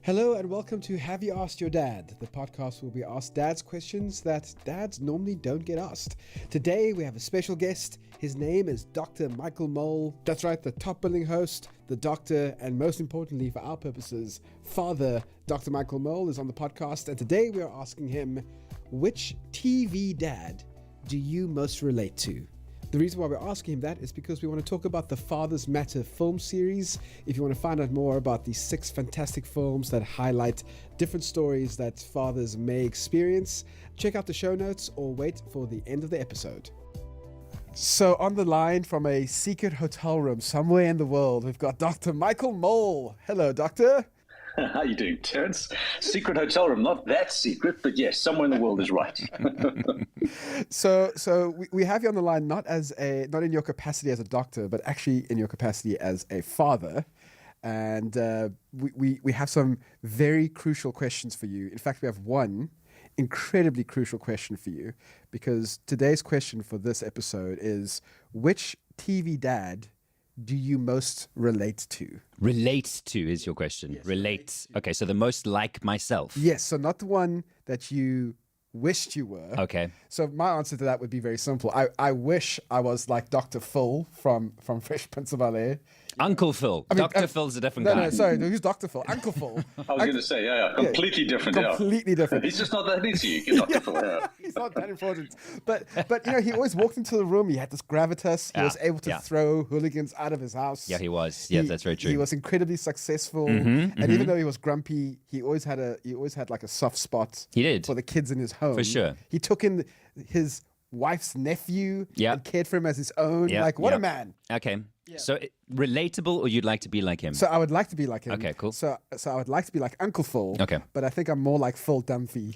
Hello and welcome to Have You Asked Your Dad, the podcast where we ask dads questions that dads normally don't get asked. Today we have a special guest. His name is Dr. Michael Mol. That's right, the top billing host, the doctor, and most importantly for our purposes, father, Dr. Michael Mol is on the podcast. And today we are asking him, which TV dad do you most relate to? The reason why we're asking him that is because we want to talk about the Fathers Matter film series. If you want to find out more about these 6 fantastic films that highlight different stories that fathers may experience, check out the show notes or wait for the end of the episode. So on the line from a secret hotel room somewhere in the world, we've got Dr. Michael Mol. Hello, doctor. How you doing, Terence? Secret hotel room, not that secret, but yes, somewhere in the world is right. So we have you on the line not in your capacity as a doctor, but actually in your capacity as a father. And we have some very crucial questions for you. In fact, we have one incredibly crucial question for you, because today's question for this episode is, which TV dad do you most relate to? Relate to is your question. Yes, relate. Okay, so the most like myself. Yes, so not the one that you wished you were. Okay. So my answer to that would be very simple. I wish I was like Dr. Phil from Fresh Prince of Bel-Air. Uncle Phil. Dr. Phil's a different guy. No, sorry. Who's Dr. Phil? Uncle Phil. I was going to say, completely different. Completely different. He's just not that easy, Dr. Phil. Yeah. He's not that important. But he always walked into the room. He had this gravitas. He was able to throw hooligans out of his house. Yeah, he was. Yeah, that's very true. He was incredibly successful. Even though he was grumpy, he always had like a soft spot. He did. For the kids in his home. For sure. He took in his wife's nephew and cared for him as his own. What a man. Okay. Yeah. So relatable, or you'd like to be like him? So I would like to be like him. Okay, cool. So I would like to be like Uncle Phil. Okay. But I think I'm more like Phil Dunphy.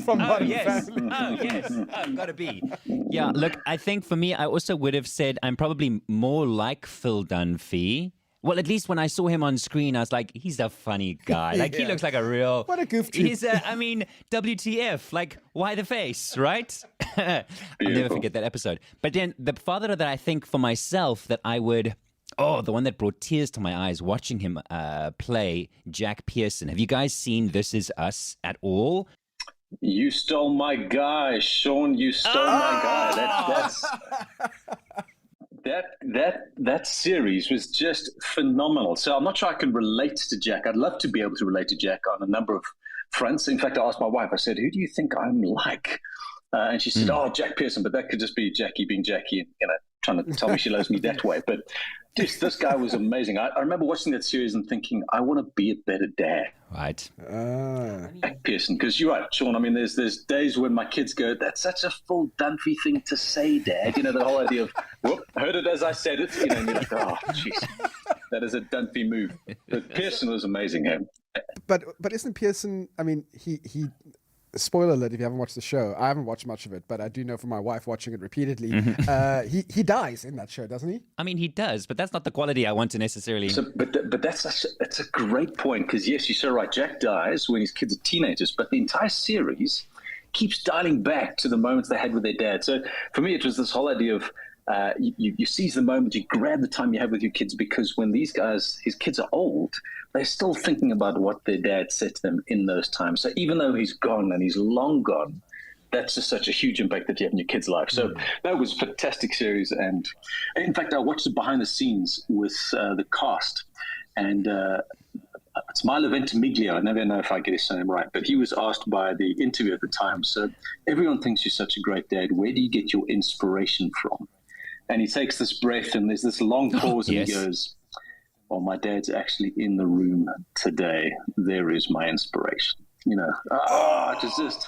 From Modern yes. Family. Oh, yes. Gotta be. Yeah, look, I think for me, I also would have said I'm probably more like Phil Dunphy. Well, at least when I saw him on screen, I was like, he's a funny guy. Like, he looks like a real... What a goof. He's WTF? Like, why the face, right? I'll never forget that episode. But then the father that I think for myself that I would... Oh, the one that brought tears to my eyes watching him play Jack Pearson. Have you guys seen This Is Us at all? You stole my guy, Sean. You stole my guy. That series was just phenomenal. So I'm not sure I can relate to Jack. I'd love to be able to relate to Jack on a number of fronts. In fact, I asked my wife, I said, who do you think I'm like? And she said, Jack Pearson, but that could just be Jackie being Jackie, trying to tell me she loves me that way. But this guy was amazing. I remember watching that series and thinking, I want to be a better dad. Right. Jack Pearson, because you're right, Sean. I mean, there's days when my kids go, that's such a Phil Dunphy thing to say, Dad. The whole idea of, whoop, heard it as I said it. And you're like, oh, jeez, that is a Dunphy move. But Pearson was amazing. But isn't Pearson, I mean, he spoiler alert if you haven't watched the show. I haven't watched much of it, but I do know from my wife watching it repeatedly. He dies in that show, doesn't he? I mean, he does, but that's not the quality I want to necessarily... But that's a great point, because yes, you're so right. Jack dies when his kids are teenagers, but the entire series keeps dialing back to the moments they had with their dad. So for me, it was this whole idea of you seize the moment, you grab the time you have with your kids, because when his kids are old, they're still thinking about what their dad said to them in those times. So even though he's gone and he's long gone, that's just such a huge impact that you have in your kid's life. So that was a fantastic series. And in fact, I watched it behind the scenes with the cast. And it's Milo Ventimiglia. I never know if I get his name right, but he was asked by the interview at the time, so everyone thinks you're such a great dad. Where do you get your inspiration from? And he takes this breath, and there's this long pause, and he goes, well, my dad's actually in the room today. There is my inspiration. Just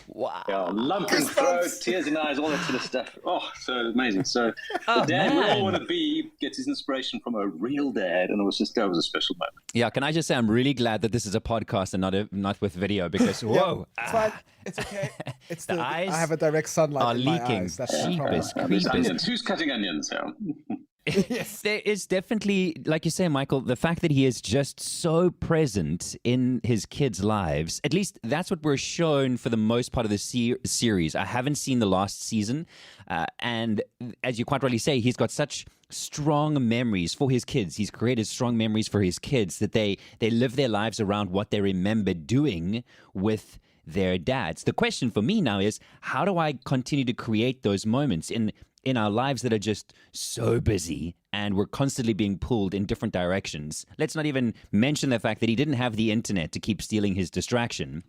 wow. Lumping throat, tears in eyes, all that sort of stuff. Oh, so amazing. So the dad we all want to be gets his inspiration from a real dad, and that was a special moment. Yeah, can I just say I'm really glad that this is a podcast and not with video, because whoa. It's fine. It's okay. It's the eyes I have a direct sunlight are in leaking. my eyes. That's Sheepish, creepish. Onions. Who's cutting onions? Yes. There is definitely, like you say, Michael, the fact that he is just so present in his kids' lives. At least that's what we're shown for the most part of the series. I haven't seen the last season. And as you quite rightly say, he's got such strong memories for his kids. He's created strong memories for his kids that they live their lives around what they remember doing with their dads. The question for me now is, how do I continue to create those moments in our lives that are just so busy and we're constantly being pulled in different directions? Let's not even mention the fact that he didn't have the internet to keep stealing his distraction.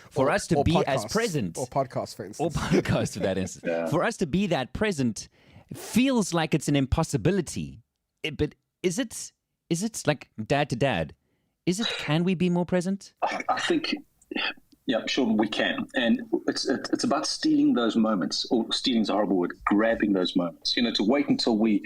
For us to be as present. Or podcasts, for instance. Or podcasts, for that instance. Yeah. For us to be that present feels like it's an impossibility. But is it like dad to dad? Can we be more present? I think... Yeah, sure, we can. And it's about stealing those moments, or stealing's a horrible word, grabbing those moments. To wait until we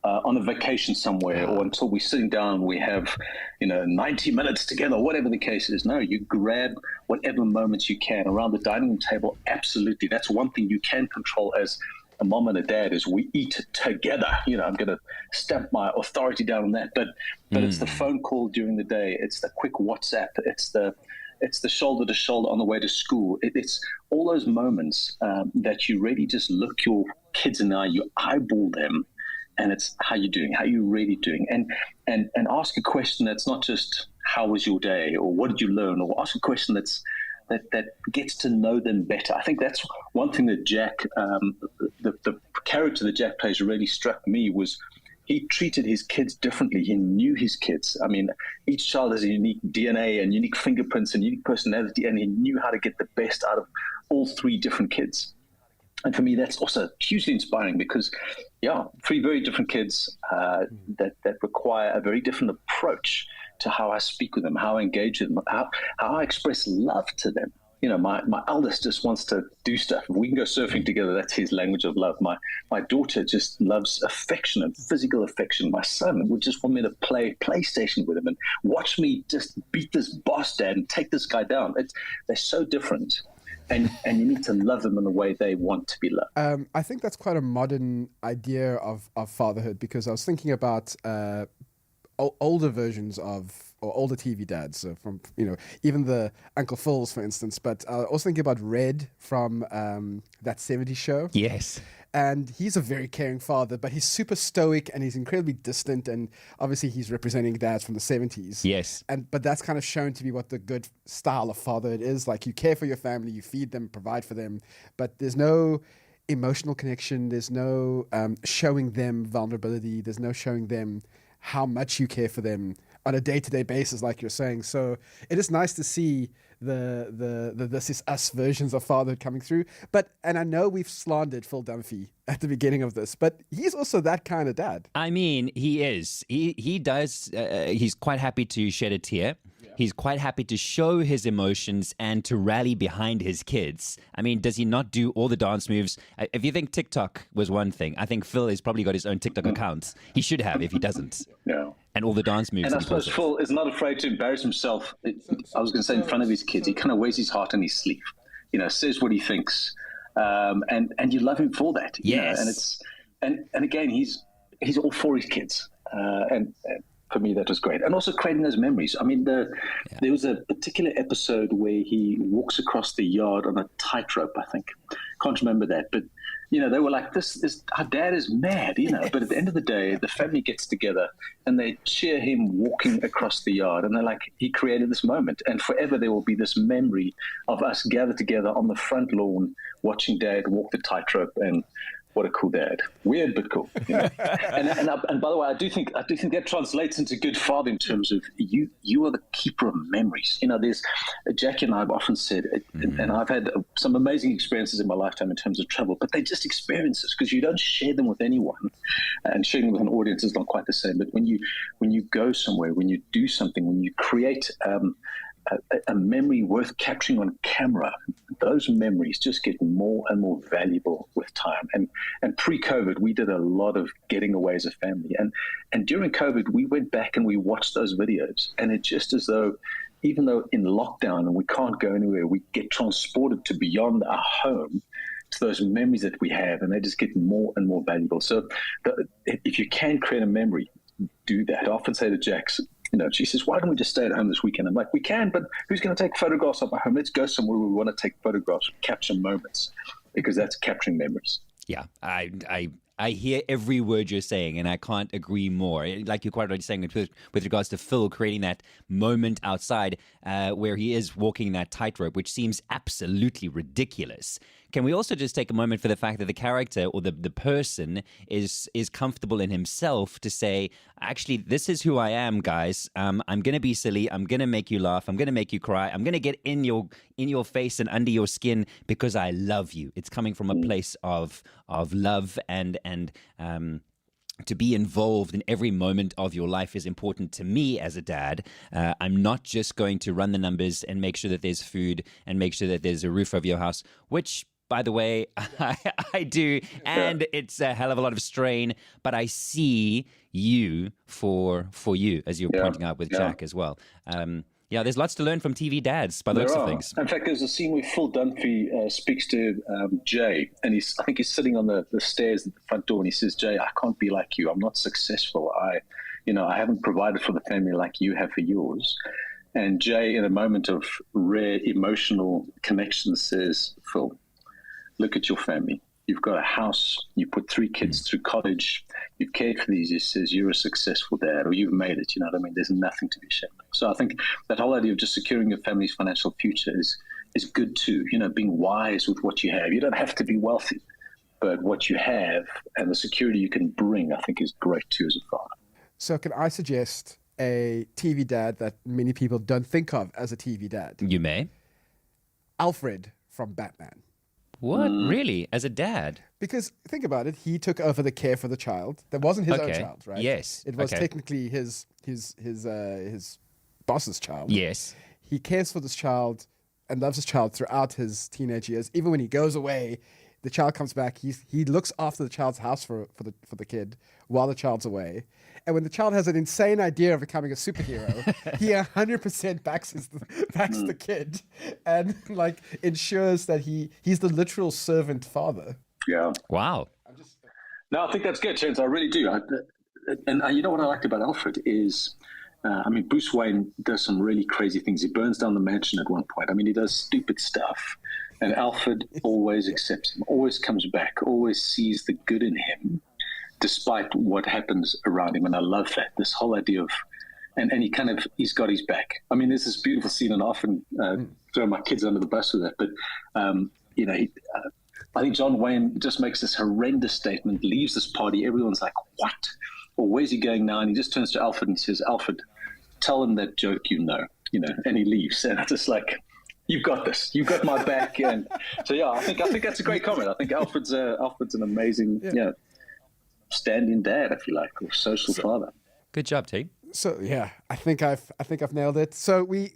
on a vacation somewhere, or until we're sitting down, we have, 90 minutes together, whatever the case is. No, you grab whatever moments you can around the dining room table. Absolutely. That's one thing you can control as a mom and a dad, is we eat together. I'm going to stamp my authority down on that. But it's the phone call during the day. It's the quick WhatsApp. It's the shoulder to shoulder on the way to school. It's all those moments that you really just look your kids in the eye, you eyeball them, and it's how you doing, how you really doing, and ask a question that's not just how was your day or what did you learn, or ask a question that gets to know them better. I think that's one thing that Jack, the character that Jack plays, really struck me was. He treated his kids differently. He knew his kids. I mean, each child has a unique DNA and unique fingerprints and unique personality, and he knew how to get the best out of all three different kids. And for me, that's also hugely inspiring because, three very different kids that require a very different approach to how I speak with them, how I engage with them, how I express love to them. My eldest just wants to do stuff. If we can go surfing together, that's his language of love. My daughter just loves affection and physical affection. My son would just want me to play PlayStation with him and watch me just beat this boss dad and take this guy down. They're so different. And you need to love them in the way they want to be loved. I think that's quite a modern idea of fatherhood, because I was thinking about older versions of, or older TV dads, so from, even the Uncle Phil's, for instance. But I was thinking about Red from that 70s show. Yes. And he's a very caring father, but he's super stoic and he's incredibly distant. And obviously he's representing dads from the 70s. Yes. But that's kind of shown to be what the good style of fatherhood is. Like, you care for your family, you feed them, provide for them, but there's no emotional connection. There's no showing them vulnerability. There's no showing them how much you care for them on a day-to-day basis, like you're saying. So it is nice to see the This Is Us versions of fatherhood coming through. And I know we've slandered Phil Dunphy at the beginning of this, but he's also that kind of dad. I mean, he is. He does. He's quite happy to shed a tear. He's quite happy to show his emotions and to rally behind his kids. I mean, does he not do all the dance moves? If you think TikTok was one thing, I think Phil has probably got his own TikTok account. He should have if he doesn't. Yeah. And all the dance moves. And I suppose Phil is not afraid to embarrass himself. I was going to say in front of his kids. He kind of wears his heart on his sleeve. Says what he thinks, and you love him for that. Yes. And again, he's all for his kids, and for me, that was great. And also creating those memories. I mean, there was a particular episode where he walks across the yard on a tightrope, I think. Can't remember that. But, they were like, our dad is mad, But at the end of the day, the family gets together and they cheer him walking across the yard. And they're like, he created this moment. And forever there will be this memory of us gathered together on the front lawn watching dad walk the tightrope. And what a cool dad. Weird, but cool. And by the way, I do think that translates into good father in terms of you are the keeper of memories. There's Jackie and I have often said, and I've had some amazing experiences in my lifetime in terms of travel, but they're just experiences because you don't share them with anyone. And sharing them with an audience is not quite the same. But when you go somewhere, when you do something, when you create a memory worth capturing on camera, those memories just get more and more valuable with time. And pre-COVID, we did a lot of getting away as a family. And during COVID, we went back and we watched those videos. And it's just as though, even though in lockdown and we can't go anywhere, we get transported to beyond our home to those memories that we have, and they just get more and more valuable. So if you can create a memory, do that. I often say to Jax, she says, why don't we just stay at home this weekend? I'm like, we can, but who's going to take photographs of our home? Let's go somewhere we want to take photographs, capture moments, because that's capturing memories. Yeah, I hear every word you're saying, and I can't agree more. Like you're quite already saying with regards to Phil creating that moment outside where he is walking that tightrope, which seems absolutely ridiculous. Can we also just take a moment for the fact that the character or the person is comfortable in himself to say, actually, this is who I am, guys. I'm going to be silly. I'm going to make you laugh. I'm going to make you cry. I'm going to get in your face and under your skin because I love you. It's coming from a place of love and to be involved in every moment of your life is important to me as a dad. I'm not just going to run the numbers and make sure that there's food and make sure that there's a roof over your house, which, by the way, I do, and it's a hell of a lot of strain, but I see you for you, as you're pointing out with Jack as well. There's lots to learn from TV dads by the looks of things. In fact, there's a scene where Phil Dunphy speaks to Jay, and I think he's sitting on the stairs at the front door, and he says, Jay, I can't be like you. I'm not successful. I haven't provided for the family like you have for yours. And Jay, in a moment of rare emotional connection, says, Phil, look at your family. You've got a house. You put 3 kids through college. You've cared for these. He says you're a successful dad, or you've made it. You know what I mean? There's nothing to be ashamed of. So I think that whole idea of just securing your family's financial future is good too. Being wise with what you have. You don't have to be wealthy, but what you have and the security you can bring, I think, is great too as a father. So can I suggest a TV dad that many people don't think of as a TV dad? You may. Alfred from Batman. What? Really? As a dad? Because think about it, he took over the care for the child. That wasn't his own child, right? Yes. It was technically his boss's child. Yes. He cares for this child and loves his child throughout his teenage years. Even when he goes away, the child comes back. He looks after the child's house for the kid while the child's away. And when the child has an insane idea of becoming a superhero, he 100% backs the kid and ensures that he's the literal servant father. Yeah. Wow. No, I think that's good, Chance. I really do. And you know what I liked about Alfred is, Bruce Wayne does some really crazy things. He burns down the mansion at one point. He does stupid stuff. And Alfred always accepts him, always comes back, always sees the good in him, despite what happens around him. And I love that, this whole idea of, and he's got his back. There's this beautiful scene, and I often throw my kids under the bus with that. But, I think John Wayne just makes this horrendous statement, leaves this party. Everyone's like, what? Or where's he going now? And he just turns to Alfred and says, Alfred, tell him that joke, and he leaves. And I'm just like, you've got this. You've got my back. And so, I think that's a great comment. I think Alfred's an amazing, stand-in dad, if you like, or social father. Good job, T. So I think I've nailed it. So we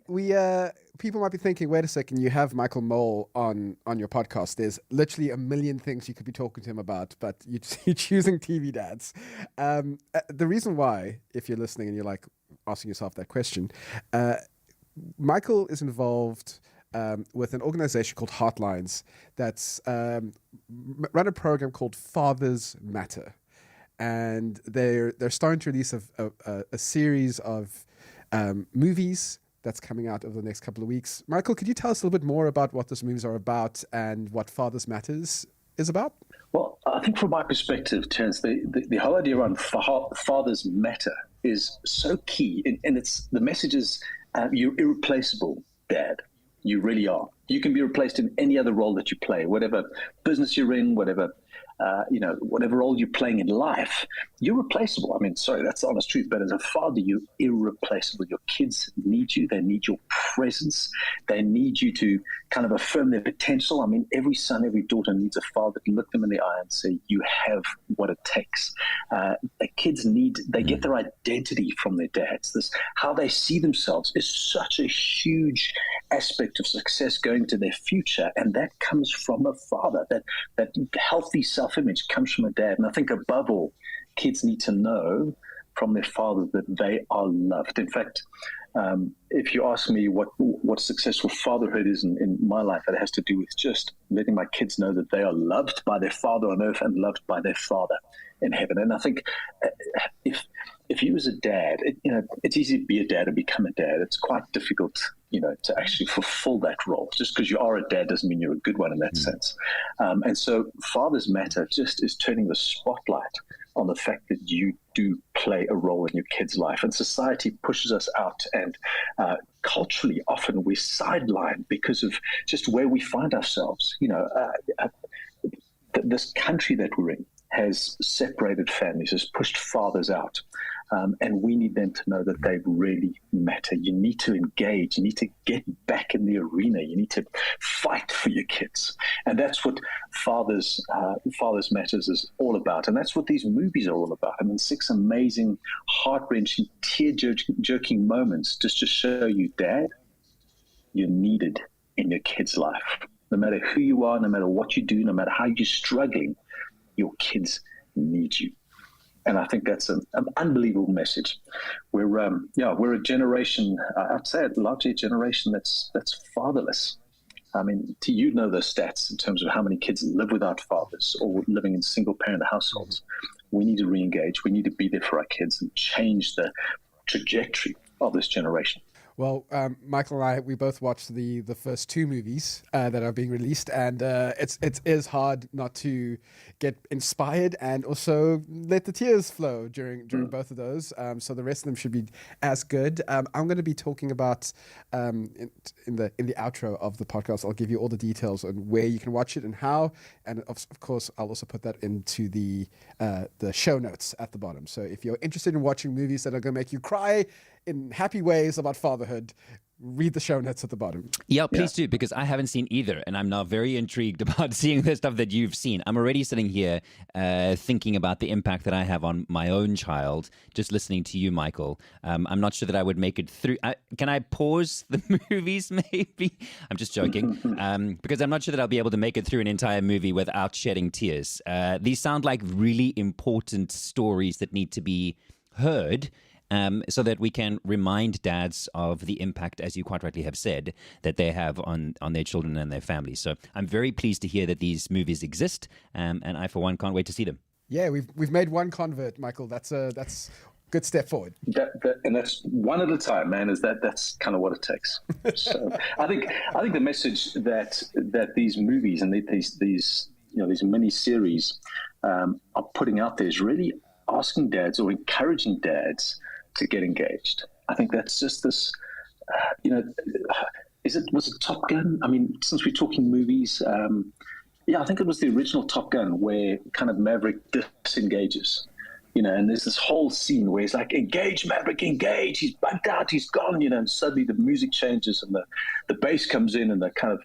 people might be thinking, wait a second, you have Michael Mol on your podcast. There's literally a million things you could be talking to him about, but you're choosing TV dads. The reason why, if you're listening and you're asking yourself that question, Michael is involved with an organization called Heartlines that's run a program called Fathers Matter. And they're starting to release a series of movies that's coming out over the next couple of weeks. Michael, could you tell us a little bit more about what those movies are about and what Fathers Matters is about? Well, I think from my perspective, Terence, the whole idea around Fathers Matter is so key. And it's the message is you're irreplaceable, Dad. You really are. You can be replaced in any other role that you play, whatever business you're in, whatever whatever role you're playing in life, you're replaceable. Sorry, that's the honest truth. But as a father, you're irreplaceable. Your kids need you. They need your presence. They need you to kind of affirm their potential. Every son, every daughter needs a father to look them in the eye and say, you have what it takes. The kids they get their identity from their dads. How they see themselves is such a huge aspect of success going to their future. And that comes from a father. That healthy self-image comes from a dad. And I think above all, kids need to know from their father that they are loved. In fact, If you ask me what successful fatherhood is in my life, it has to do with just letting my kids know that they are loved by their father on earth and loved by their father in heaven. And I think if you as a dad, it's easy to be a dad and become a dad. It's quite difficult, to actually fulfill that role. Just because you are a dad doesn't mean you're a good one in that sense. And so Fathers Matter just is turning the spotlight on the fact that you do play a role in your kid's life. And society pushes us out, and culturally often we're sidelined because of just where we find ourselves. This country that we're in has separated families, has pushed fathers out. And we need them to know that they really matter. You need to engage. You need to get back in the arena. You need to fight for your kids. And that's what Fathers Matters is all about. And that's what these movies are all about. I mean, 6 amazing, heart-wrenching, tear-jerking moments just to show you, Dad, you're needed in your kid's life. No matter who you are, no matter what you do, no matter how you're struggling, your kids need you. And I think that's an unbelievable message. We're a generation, I'd say largely a generation that's fatherless. I mean, you know the stats in terms of how many kids live without fathers or living in single-parent households. We need to re-engage. We need to be there for our kids and change the trajectory of this generation. Well, Michael and I, we both watched the first 2 movies that are being released, and it is hard not to get inspired and also let the tears flow during both of those. So the rest of them should be as good. I'm going to be talking about in the outro of the podcast. I'll give you all the details on where you can watch it and how, and of course I'll also put that into the show notes at the bottom. So if you're interested in watching movies that are going to make you cry in happy ways about fatherhood, read the show notes at the bottom. Yeah, please do, because I haven't seen either, and I'm now very intrigued about seeing the stuff that you've seen. I'm already sitting here thinking about the impact that I have on my own child, just listening to you, Michael. I'm not sure that I would make it through. Can I pause the movies, maybe? I'm just joking, because I'm not sure that I'll be able to make it through an entire movie without shedding tears. These sound like really important stories that need to be heard, so that we can remind dads of the impact, as you quite rightly have said, that they have on their children and their families. So I'm very pleased to hear that these movies exist, and I, for one, can't wait to see them. Yeah, we've made one convert, Michael. That's a good step forward. And that's one at a time, man. That's kind of what it takes. So I think the message that these movies and these mini series are putting out there is really asking dads or encouraging dads to get engaged. I think that's just this, was it Top Gun? I mean, since we're talking movies, I think it was the original Top Gun where kind of Maverick disengages, and there's this whole scene where he's like, engage, Maverick, engage. He's bugged out, he's gone, and suddenly the music changes and the bass comes in and the kind of,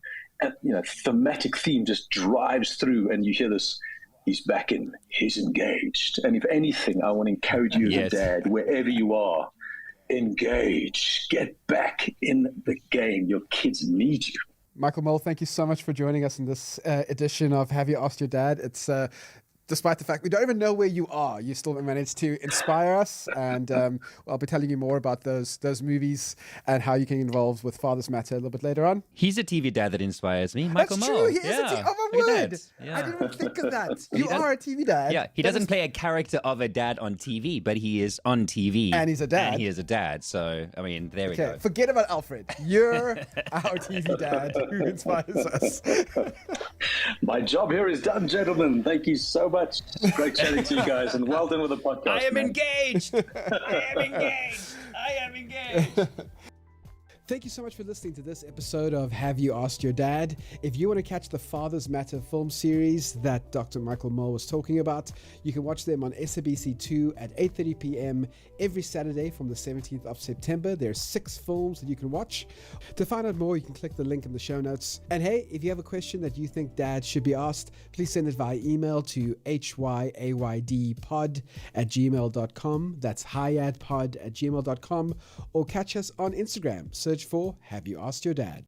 thematic theme just drives through and you hear this, he's back in, he's engaged. And if anything, I want to encourage you as a dad, wherever you are, engage, get back in the game. Your kids need you. Michael Mol, thank you so much for joining us in this edition of Have You Asked Your Dad? It's despite the fact we don't even know where you are, you still managed to inspire us. And I'll be telling you more about those movies and how you can get involved with Fathers Matter a little bit later on. He's a TV dad that inspires me, Michael Mol. That's true. He is a TV. Oh, my word. Yeah. I didn't even think of that. You are a TV dad. Yeah, he doesn't play a character of a dad on TV, but he is on TV. And he's a dad. And he is a dad. So, I mean, there we go. Forget about Alfred. You're our TV dad who inspires us. My job here is done, gentlemen. Thank you so much. It's great chatting to you guys, and well done with the podcast. I am engaged. I am engaged. I am engaged. Thank you so much for listening to this episode of Have You Asked Your Dad? If you want to catch the Fathers Matter film series that Dr. Michael Mol was talking about, you can watch them on SABC2 at 8:30 p.m. every Saturday from the 17th of September. There are 6 films that you can watch. To find out more, you can click the link in the show notes. And hey, if you have a question that you think dad should be asked, please send it via email to hyaydpod@gmail.com. That's hyaydpod@gmail.com. Or catch us on Instagram. Search for Have You Asked Your Dad?